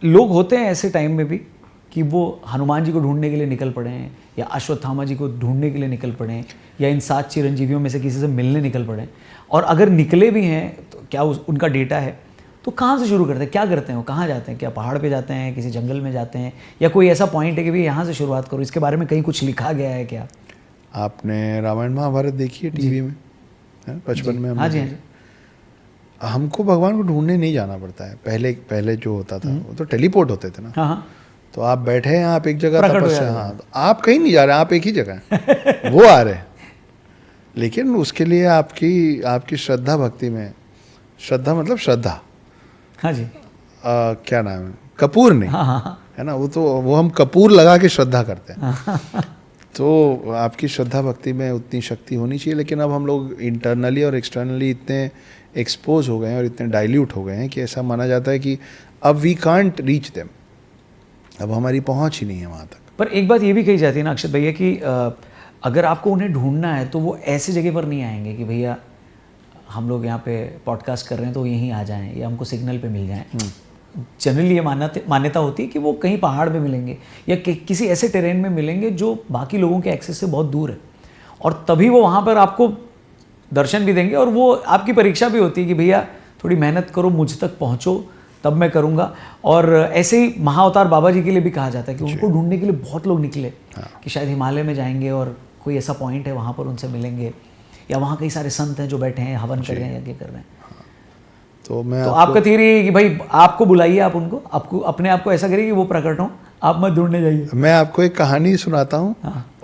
लोग होते हैं ऐसे टाइम में भी कि वो हनुमान जी को ढूंढने के लिए निकल पड़े हैं, या अश्वत्थामा जी को ढूंढने के लिए निकल पड़े हैं, या इन 7 चिरंजीवियों में से किसी से मिलने निकल पड़े हैं, और अगर निकले भी हैं तो क्या उनका डेटा है, तो कहाँ से शुरू करते हैं, क्या करते हैं, वो कहाँ जाते हैं, क्या पहाड़ पे जाते हैं, किसी जंगल में जाते हैं, या कोई ऐसा पॉइंट है कि भाई यहाँ से शुरुआत करो, इसके बारे में कहीं कुछ लिखा गया है क्या? आपने रामायण महाभारत देखी है टीवी में, है बचपन में? हाँ जी, हाँ जी। हमको भगवान को ढूंढने नहीं जाना पड़ता है। पहले पहले जो होता था वो तो टेलीपोर्ट होते थे ना। हाँ हाँ, तो आप बैठे हैं आप एक जगह प्रकट हो तपस्या, जाते हाँ, तो आप कहीं नहीं जा रहे, आप एक ही जगह हैं वो आ रहे हैं। लेकिन उसके लिए आपकी आपकी श्रद्धा भक्ति में, श्रद्धा मतलब श्रद्धा, हाँ जी, क्या नाम है, कपूर नहीं, हाँ हाँ है ना, वो हम कपूर लगा के श्रद्धा करते हैं। तो आपकी श्रद्धा भक्ति में उतनी शक्ति होनी चाहिए। लेकिन अब हम लोग इंटरनली और एक्सटर्नली इतने एक्सपोज हो गए हैं और इतने डाइल्यूट हो गए हैं कि ऐसा माना जाता है कि अब वी कांट रीच देम, अब हमारी पहुंच ही नहीं है वहाँ तक। पर एक बात ये भी कही जाती है ना अक्षत भैया कि अगर आपको उन्हें ढूंढना है तो वो ऐसी जगह पर नहीं आएंगे कि भैया हम लोग यहाँ पे पॉडकास्ट कर रहे हैं तो यहीं आ जाएं या हमको सिग्नल पे मिल जाएं। जनरली ये मान्यता होती है कि वो कहीं पहाड़ पे मिलेंगे या किसी ऐसे टेरेन में मिलेंगे जो बाकी लोगों के एक्सेस से बहुत दूर है, और तभी वो वहाँ पर आपको दर्शन भी देंगे, और वो आपकी परीक्षा भी होती है कि भैया थोड़ी मेहनत करो, मुझ तक पहुँचो, तब मैं करूँगा। और ऐसे ही महाअवतार बाबा जी के लिए भी कहा जाता है कि उनको ढूंढने के लिए बहुत लोग निकले, कि शायद हिमालय में जाएंगे और कोई ऐसा पॉइंट है वहाँ पर उनसे मिलेंगे, या वहाँ कई सारे संत हैं जो बैठे हैं हवन कर रहे हैं, यज्ञ कर रहे हैं। तो मैं तो आपका थियरी है कि भाई आपको बुलाइए, आप उनको, आपको अपने आप को ऐसा करिए कि वो प्रकट हो, आप मत ढूंढने जाइए। मैं आपको एक कहानी सुनाता हूँ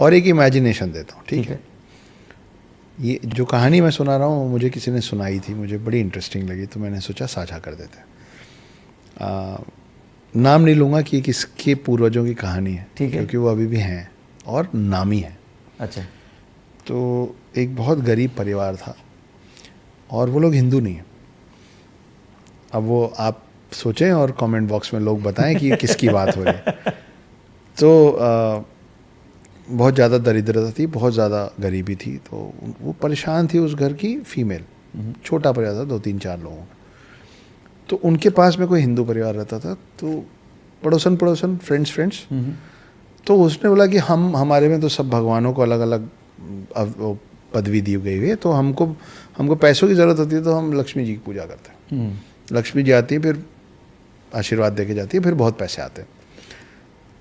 और एक इमेजिनेशन देता हूँ, ठीक है? ये जो कहानी मैं सुना रहा हूँ मुझे किसी ने सुनाई थी, मुझे बड़ी इंटरेस्टिंग लगी, तो मैंने सोचा साझा कर देते हैं। नाम नहीं लूँगा कि किसके पूर्वजों की कहानी है, ठीक है, क्योंकि वो अभी भी हैं और नामी है। अच्छा। तो एक बहुत गरीब परिवार था और वो लोग हिंदू नहीं है। अब वो आप सोचें और कमेंट बॉक्स में लोग बताएं कि किसकी बात हो रही है। तो बहुत ज़्यादा दरिद्रता थी, बहुत ज़्यादा गरीबी थी, तो वो परेशान थी। उस घर की फीमेल, छोटा परिवार था, 2-3-4 लोगों का। तो उनके पास में कोई हिंदू परिवार रहता था, तो पड़ोसन फ्रेंड्स। तो उसने बोला कि हमारे में तो सब भगवानों को अलग अलग पदवी दी गई हुई है, तो हमको पैसों की ज़रूरत होती है तो हम लक्ष्मी जी की पूजा करते हैं। लक्ष्मी जी आती है, फिर आशीर्वाद दे के जाती है, फिर बहुत पैसे आते हैं।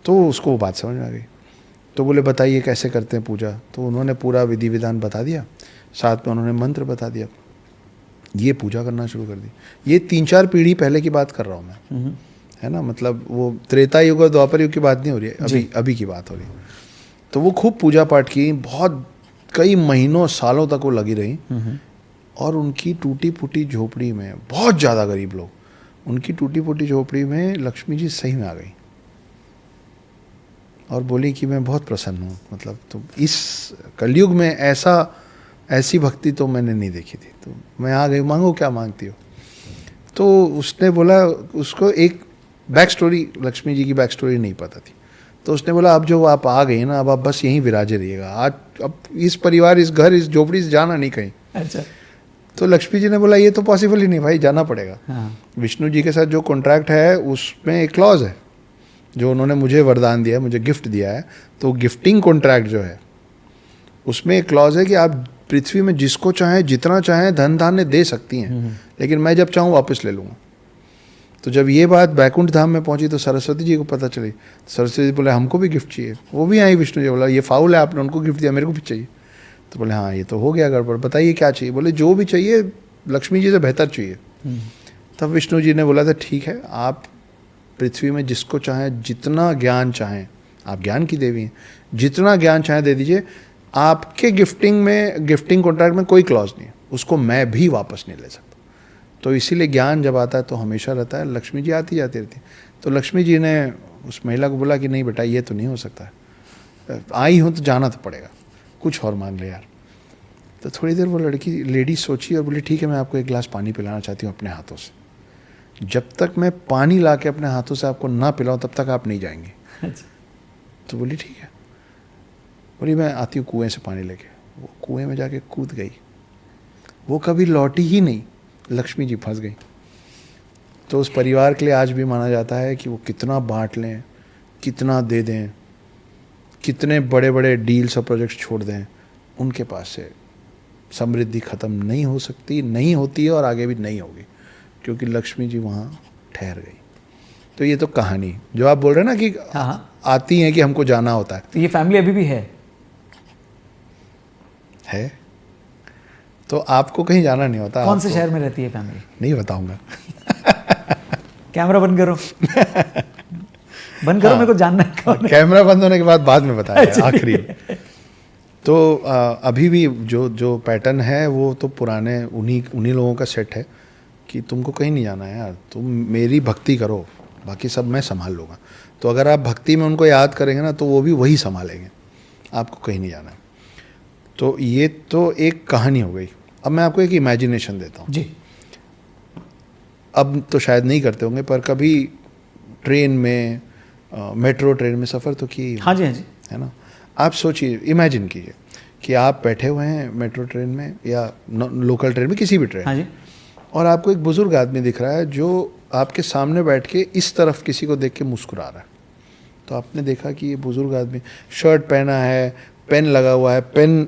तो उसको वो बात समझ में आ गई। तो बोले बताइए कैसे करते हैं पूजा। तो उन्होंने पूरा विधि विधान बता दिया, साथ में उन्होंने मंत्र बता दिया, ये पूजा करना शुरू कर दी। ये 3-4 पीढ़ी पहले की बात कर रहा हूँ मैं, है ना, मतलब वो त्रेता युग और द्वापर युग की बात नहीं हो रही है, अभी की बात हो रही है। तो वो खूब पूजा पाठ की, बहुत कई महीनों सालों तक वो लगी रही। और उनकी टूटी फूटी झोपड़ी में, बहुत ज़्यादा गरीब लोग, उनकी टूटी फूटी झोपड़ी में लक्ष्मी जी सही में आ गई और बोली कि मैं बहुत प्रसन्न हूँ, मतलब तो इस कलयुग में ऐसी भक्ति तो मैंने नहीं देखी थी, तो मैं आ गई, मांगो क्या मांगती हो। तो उसने बोला, उसको एक बैक स्टोरी, लक्ष्मी जी की बैक स्टोरी नहीं पता थी। तो उसने बोला अब जो आप आ गई ना, अब आप बस यहीं विराजे रहिएगा, आज अब इस परिवार, इस घर, इस झोपड़ी से जाना नहीं कहीं। अच्छा। तो लक्ष्मी जी ने बोला ये तो पॉसिबल ही नहीं भाई, जाना पड़ेगा। हाँ। विष्णु जी के साथ जो कॉन्ट्रैक्ट है उसमें एक क्लॉज है, जो उन्होंने मुझे वरदान दिया है, मुझे गिफ्ट दिया है, तो गिफ्टिंग कॉन्ट्रैक्ट जो है उसमें एक क्लॉज है कि आप पृथ्वी में जिसको चाहें, जितना चाहें धन धान्य दे सकती हैं, लेकिन मैं जब चाहूँ वापस ले लूँगा। तो जब ये बात बैकुंठ धाम में पहुंची तो सरस्वती जी को पता चली। सरस्वती जी बोले हमको भी गिफ्ट चाहिए। वो भी आई, विष्णु जी बोला ये फाउल है, आपने उनको गिफ्ट दिया, मेरे को भी चाहिए। तो बोले हाँ ये तो हो गया गड़बड़, बताइए क्या चाहिए। बोले जो भी चाहिए लक्ष्मी जी से बेहतर चाहिए। तब विष्णु जी ने बोला था ठीक है, आप पृथ्वी में जिसको चाहें, जितना ज्ञान चाहें, आप ज्ञान की देवी हैं, जितना ज्ञान चाहें दे दीजिए। आपके गिफ्टिंग कॉन्ट्रैक्ट में कोई क्लॉज नहीं है, उसको मैं भी वापस नहीं ले सकता। तो इसीलिए ज्ञान जब आता है तो हमेशा रहता है, लक्ष्मी जी आती जाती रहती। तो लक्ष्मी जी ने उस महिला को बोला कि नहीं बेटा ये तो नहीं हो सकता है, आई हूँ तो जाना तो पड़ेगा, कुछ और मांग ले यार। तो थोड़ी देर वो लेडी सोची और बोली ठीक है मैं आपको एक गिलास पानी पिलाना चाहती हूँ अपने हाथों से। जब तक मैं पानी ला के अपने हाथों से आपको ना पिलाऊँ तब तक आप नहीं जाएंगे। तो बोली ठीक है। बोली मैं आती हूँ कुएं से पानी लेके। वो कुएं में जाके कूद गई, वो कभी लौटी ही नहीं, लक्ष्मी जी फंस गई। तो उस परिवार के लिए आज भी माना जाता है कि वो कितना बांट लें, कितना दे दें, कितने बड़े बड़े डील्स और प्रोजेक्ट्स छोड़ दें, उनके पास से समृद्धि ख़त्म नहीं हो सकती, नहीं होती है और आगे भी नहीं होगी, क्योंकि लक्ष्मी जी वहाँ ठहर गई। तो ये तो कहानी जो आप बोल रहे हैं ना कि हाँ, आती हैं कि हमको जाना होता है। तो ये फैमिली अभी भी है? तो आपको कहीं जाना नहीं होता। कौन से शहर में रहती है फैमिली? नहीं बताऊंगा। कैमरा बंद करो। बंद करो, मेरे को जानना है कौन है। कैमरा बंद होने के बाद में बताया आखिरी। तो अभी भी जो पैटर्न है वो तो पुराने उन्हीं लोगों का सेट है कि तुमको कहीं नहीं जाना है यार, तुम मेरी भक्ति करो, बाकी सब मैं संभाल लूँगा। तो अगर आप भक्ति में उनको याद करेंगे ना तो वो भी वही संभालेंगे, आपको कहीं नहीं जाना है। तो ये तो एक कहानी हो गई। अब मैं आपको एक इमेजिनेशन देता हूँ जी। अब तो शायद नहीं करते होंगे, पर कभी ट्रेन में मेट्रो ट्रेन में सफ़र तो किए ही होंगे, हाँ जी, हाँ जी। है ना। आप सोचिए, इमेजिन कीजिए कि आप बैठे हुए हैं मेट्रो ट्रेन में या लोकल ट्रेन में, किसी भी ट्रेन, हाँ जी। और आपको एक बुज़ुर्ग आदमी दिख रहा है जो आपके सामने बैठ के इस तरफ किसी को देख के मुस्कुरा रहा है। तो आपने देखा कि ये बुज़ुर्ग आदमी शर्ट पहना है, पेन लगा हुआ है, पेन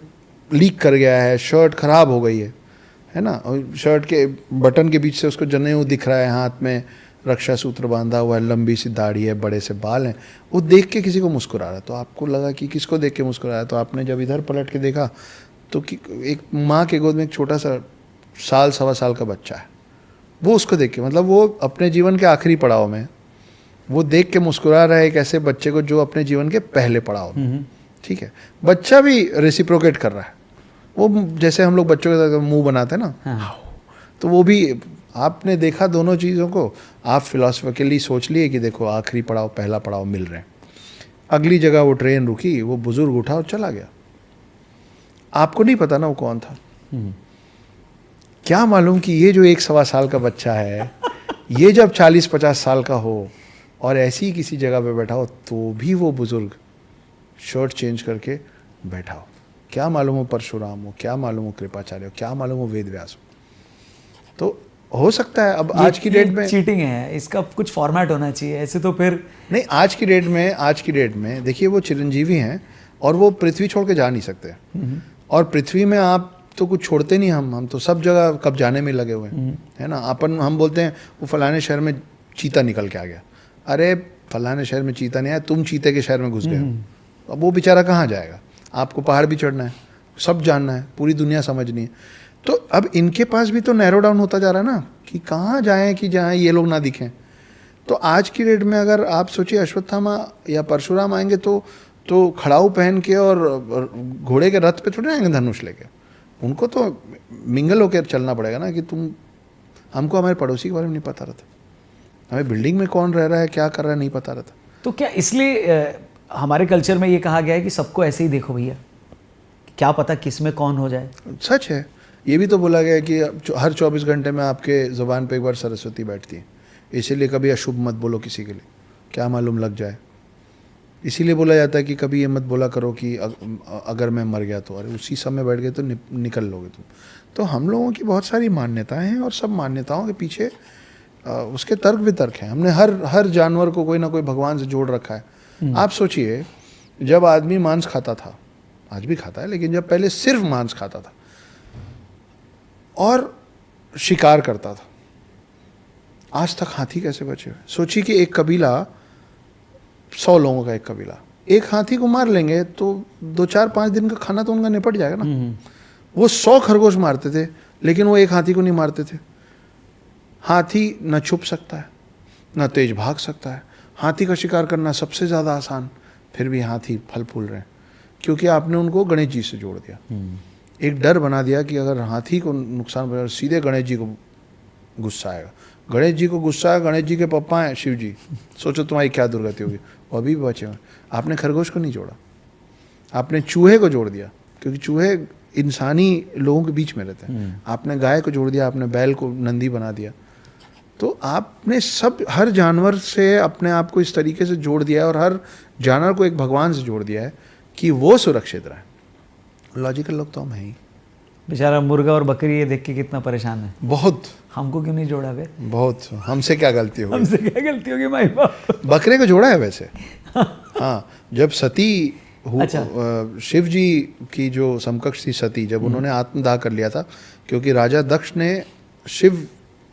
लीक कर गया है, शर्ट ख़राब हो गई है ना, और शर्ट के बटन के बीच से उसको जनेऊ दिख रहा है, हाथ में रक्षा सूत्र बांधा हुआ है, लंबी सी दाढ़ी है, बड़े से बाल हैं, वो देख के किसी को मुस्कुरा रहा है। तो आपको लगा कि किसको देख के मुस्कुरा रहा है, तो आपने जब इधर पलट के देखा तो कि एक माँ के गोद में एक छोटा सा साल सवा साल का बच्चा है, वो उसको देख के, मतलब वो अपने जीवन के आखिरी पड़ाव में वो देख के मुस्कुरा रहा है एक ऐसे बच्चे को जो अपने जीवन के पहले पड़ाव में, ठीक है। बच्चा भी रेसिप्रोकेट कर रहा है, वो जैसे हम लोग बच्चों के साथ मुंह बनाते हैं ना, हाँ। तो वो भी, आपने देखा दोनों चीज़ों को, आप फिलोसफिकली सोच लिए कि देखो आखिरी पड़ाव पहला पड़ाव मिल रहे हैं। अगली जगह वो ट्रेन रुकी, वो बुजुर्ग उठा और चला गया। आपको नहीं पता ना वो कौन था, क्या मालूम कि ये जो 1 सवा साल का बच्चा है ये जब 40-50 साल का हो और ऐसी किसी जगह पे बैठा हो तो भी वो बुजुर्ग शर्ट चेंज करके बैठा हो। क्या मालूम हो परशुराम हो, क्या मालूम हो कृपाचार्य हो, क्या मालूम हो वेद व्यास हो। तो हो सकता है अब आज की डेट में चीटिंग है, इसका कुछ फॉर्मेट होना चाहिए, ऐसे तो फिर नहीं। आज की डेट में देखिए, वो चिरंजीवी हैं और वो पृथ्वी छोड़ के जा नहीं सकते, और पृथ्वी में आप तो कुछ छोड़ते नहीं, हम तो सब जगह कब जाने में लगे हुए हैं, है ना। हम बोलते हैं वो फलाने शहर में चीता निकल के आ गया, अरे फलाने शहर में चीता नहीं आया, तुम चीते के शहर में घुस गए हो। अब वो बेचारा कहाँ जाएगा, आपको पहाड़ भी चढ़ना है, सब जानना है, पूरी दुनिया समझनी है। तो अब इनके पास भी तो नैरो डाउन होता जा रहा है ना कि कहाँ जाएं कि जहाँ ये लोग ना दिखें। तो आज की डेट में अगर आप सोचिए अश्वत्थामा या परशुराम आएंगे तो खड़ाऊ पहन के और घोड़े के रथ पे थोड़े आएंगे धनुष लेके, उनको तो मिंगल होकर चलना पड़ेगा ना कि हमको हमारे पड़ोसी के बारे में नहीं पता रहता, हमें बिल्डिंग में कौन रह रहा है क्या कर रहा है नहीं पता रहता। तो क्या इसलिए हमारे कल्चर में ये कहा गया है कि सबको ऐसे ही देखो भैया, क्या पता किस में कौन हो जाए। सच है, ये भी तो बोला गया है कि हर 24 घंटे में आपके ज़ुबान पे एक बार सरस्वती बैठती है, इसीलिए कभी अशुभ मत बोलो किसी के लिए, क्या मालूम लग जाए। इसीलिए बोला जाता है कि कभी ये मत बोला करो कि अगर मैं मर गया तो, अरे उसी समय बैठ गए तो निकल लोगे तुम। तो हम लोगों की बहुत सारी मान्यताएं हैं और सब मान्यताओं के पीछे उसके तर्क वितर्क हैं। हमने हर जानवर को कोई ना कोई भगवान से जोड़ रखा है। आप सोचिए, जब आदमी मांस खाता था, आज भी खाता है, लेकिन जब पहले सिर्फ मांस खाता था और शिकार करता था, आज तक हाथी कैसे बचे हुए। सोचिए कि एक कबीला, 100 लोगों का एक कबीला, एक हाथी को मार लेंगे तो 2-4-5 दिन का खाना तो उनका निपट जाएगा ना। वो 100 खरगोश मारते थे लेकिन वो एक हाथी को नहीं मारते थे। हाथी न छुप सकता है न तेज भाग सकता है, हाथी का शिकार करना सबसे ज़्यादा आसान, फिर भी हाथी फल फूल रहे हैं क्योंकि आपने उनको गणेश जी से जोड़ दिया। एक डर बना दिया कि अगर हाथी को नुकसान पहुंचा सीधे गणेश जी को गुस्सा आएगा, गणेश जी को गुस्सा है, गणेश जी के पप्पा हैं शिव जी, सोचो तुम्हारी क्या दुर्गति होगी। वो अभी भी बचे हुए। आपने खरगोश को नहीं जोड़ा, आपने चूहे को जोड़ दिया क्योंकि चूहे इंसानी लोगों के बीच में रहते हैं। आपने गाय को जोड़ दिया, आपने बैल को नंदी बना दिया। तो आपने हर जानवर से अपने आप को इस तरीके से जोड़ दिया है और हर जानवर को एक भगवान से जोड़ दिया है कि वो सुरक्षित रहे। लॉजिकल लोग तो हम हैं ही। बेचारा मुर्गा और बकरी ये देख के कितना परेशान है। बहुत हमको क्यों नहीं जोड़ा बे? बहुत, हमसे क्या गलती हो गई? हमसे क्या गलती होगी माई बाप? बकरे को जोड़ा है वैसे। हाँ, जब सती अच्छा। शिव जी की जो समकक्ष थी सती, जब उन्होंने आत्मदाह कर लिया था, क्योंकि राजा दक्ष ने शिव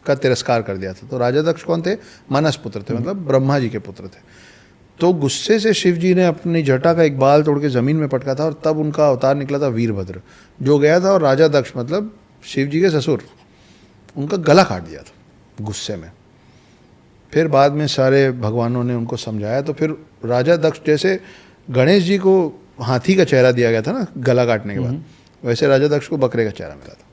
का तिरस्कार कर दिया था। तो राजा दक्ष कौन थे? मानस पुत्र थे, मतलब ब्रह्मा जी के पुत्र थे। तो गुस्से से शिव जी ने अपनी जटा का एक बाल तोड़ के जमीन में पटका था, और तब उनका अवतार निकला था वीरभद्र, जो गया था और राजा दक्ष मतलब शिव जी के ससुर, उनका गला काट दिया था गुस्से में। फिर बाद में सारे भगवानों ने उनको समझाया, तो फिर राजा दक्ष, जैसे गणेश जी को हाथी का चेहरा दिया गया था ना गला काटने के बाद, वैसे राजा दक्ष को बकरे का चेहरा मिला था।